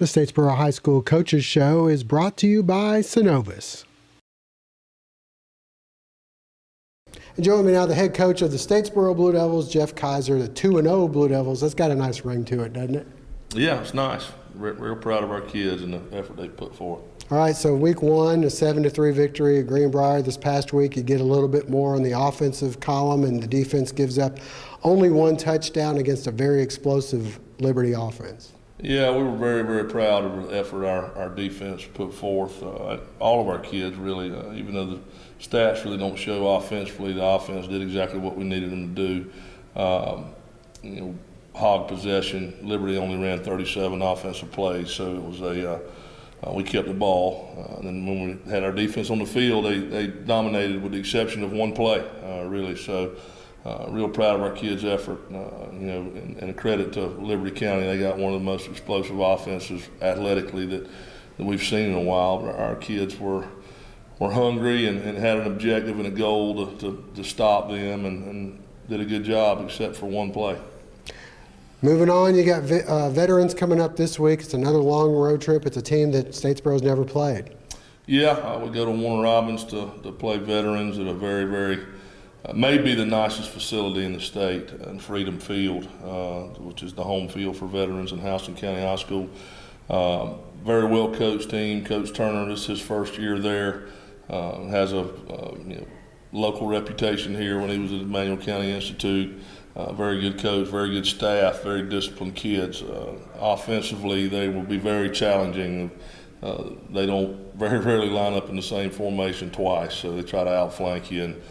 The Statesboro High School Coaches Show is brought to you by Synovus. And joining me now, the head coach of the Statesboro Blue Devils, Jeff Kaiser, the 2-0 Blue Devils. That's got a nice ring to it, doesn't it? Yeah, it's nice. Real proud of our kids and the effort they put forth. All right, so week one, a 7-3 victory at Greenbrier. This past week, you get a little bit more on the offensive column, and the defense gives up only one touchdown against a very explosive Liberty offense. Yeah, we were very, very proud of the effort our defense put forth. All of our kids really, even though the stats really don't show offensively, the offense did exactly what we needed them to do. Hog possession. Liberty only ran 37 offensive plays, so it was we kept the ball. And then when we had our defense on the field, they dominated with the exception of one play, really. So real proud of our kids' effort, and a credit to Liberty County. They got one of the most explosive offenses athletically that we've seen in a while. Our kids were hungry and had an objective and a goal to stop them and did a good job except for one play. Moving on, you got veterans coming up this week. It's another long road trip. It's a team that Statesboro's never played. Yeah, we go to Warner Robins to play veterans at a very, very maybe the nicest facility in the state, in Freedom Field, which is the home field for veterans in Houston County High School. Very well coached team. Coach Turner, this is his first year there. Has a local reputation here when he was at Emmanuel County Institute. Very good coach, very good staff, very disciplined kids. Offensively, they will be very challenging. They don't very rarely line up in the same formation twice, so they try to outflank you and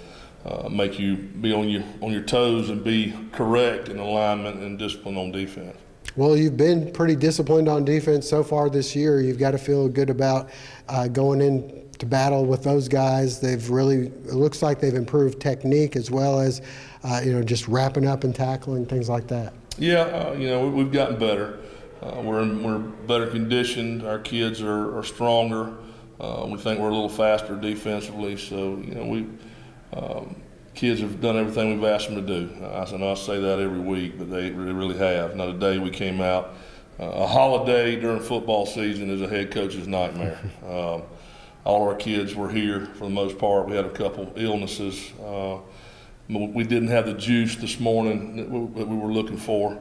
make you be on your toes and be correct in alignment and discipline on defense. Well, you've been pretty disciplined on defense so far this year. You've got to feel good about going into battle with those guys. It looks like they've improved technique as well as just wrapping up and tackling, things like that. Yeah, we've gotten better. We're better conditioned. Our kids are stronger. We think we're a little faster defensively. So kids have done everything we've asked them to do. I say that every week, but they really have. Now today we came out. A holiday during football season is a head coach's nightmare. All of our kids were here for the most part. We had a couple illnesses. We didn't have the juice this morning that we were looking for.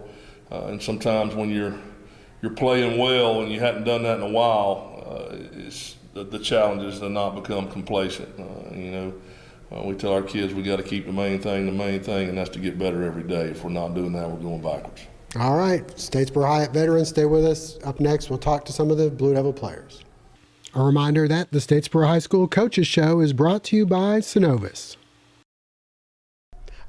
And sometimes when you're playing well and you hadn't done that in a while, it's the challenge is to not become complacent. We tell our kids we got to keep the main thing, and that's to get better every day. If we're not doing that, we're going backwards. All right, Statesboro High veterans, stay with us. Up next, we'll talk to some of the Blue Devil players. A reminder that the Statesboro High School Coaches Show is brought to you by Synovus.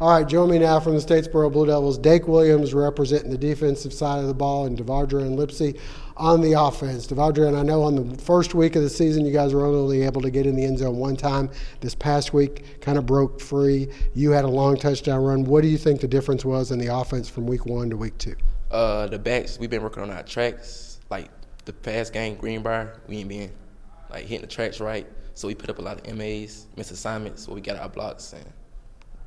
All right, join me now from the Statesboro Blue Devils, Dake Williams representing the defensive side of the ball, and Devardrian Lipsey on the offense. Devardrian, I know on the first week of the season you guys were only able to get in the end zone one time. This past week kind of broke free. You had a long touchdown run. What do you think the difference was in the offense from week one to week two? The backs, we've been working on our tracks. Like the past game, Greenbrier, we ain't been hitting the tracks right. So we put up a lot of MAs, missed assignments, so we got our blocks and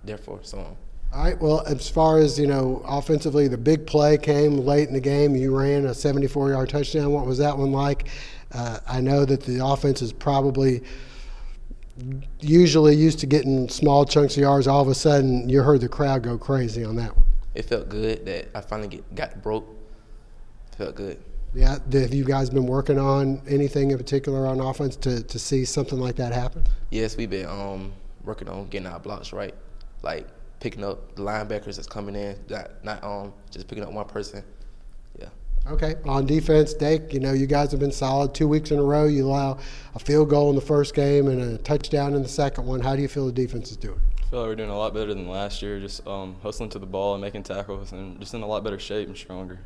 therefore so on. All right, well, as far as, offensively, the big play came late in the game. You ran a 74-yard touchdown. What was that one like? I know that the offense is probably usually used to getting small chunks of yards. All of a sudden, you heard the crowd go crazy on that one. It felt good that I finally got broke. It felt good. Yeah, have you guys been working on anything in particular on offense to see something like that happen? Yes, we've been working on getting our blocks right, like picking up the linebackers that's coming in, not just picking up one person. Yeah. Okay. On defense, Dake, you guys have been solid. 2 weeks in a row, you allow a field goal in the first game and a touchdown in the second one. How do you feel the defense is doing? I feel like we're doing a lot better than last year, just hustling to the ball and making tackles and just in a lot better shape and stronger.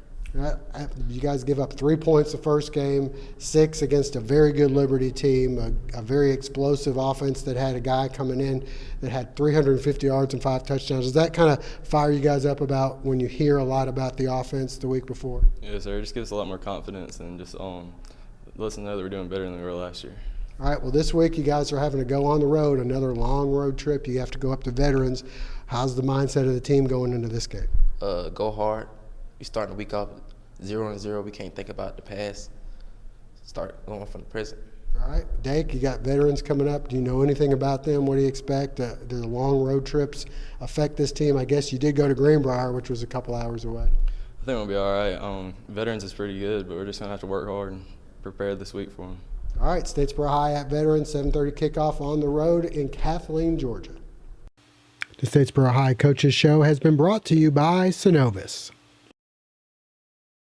You guys give up 3 points the first game, 6 against a very good Liberty team, a very explosive offense that had a guy coming in that had 350 yards and 5 touchdowns. Does that kind of fire you guys up about when you hear a lot about the offense the week before? Yes, sir. It just gives us a lot more confidence and just lets us know that we're doing better than we were last year. All right, well, this week you guys are having to go on the road, another long road trip. You have to go up to veterans. How's the mindset of the team going into this game? Go hard. We starting the week off 0-0. We can't think about the past. start going from the present. All right, Dake, you got veterans coming up. Do you know anything about them? What do you expect? Do the long road trips affect this team? I guess you did go to Greenbrier, which was a couple hours away. I think we'll be all right. Veterans is pretty good, but we're just going to have to work hard and prepare this week for them. All right, Statesboro High at Veterans, 7:30 kickoff on the road in Kathleen, Georgia. The Statesboro High Coaches Show has been brought to you by Synovus.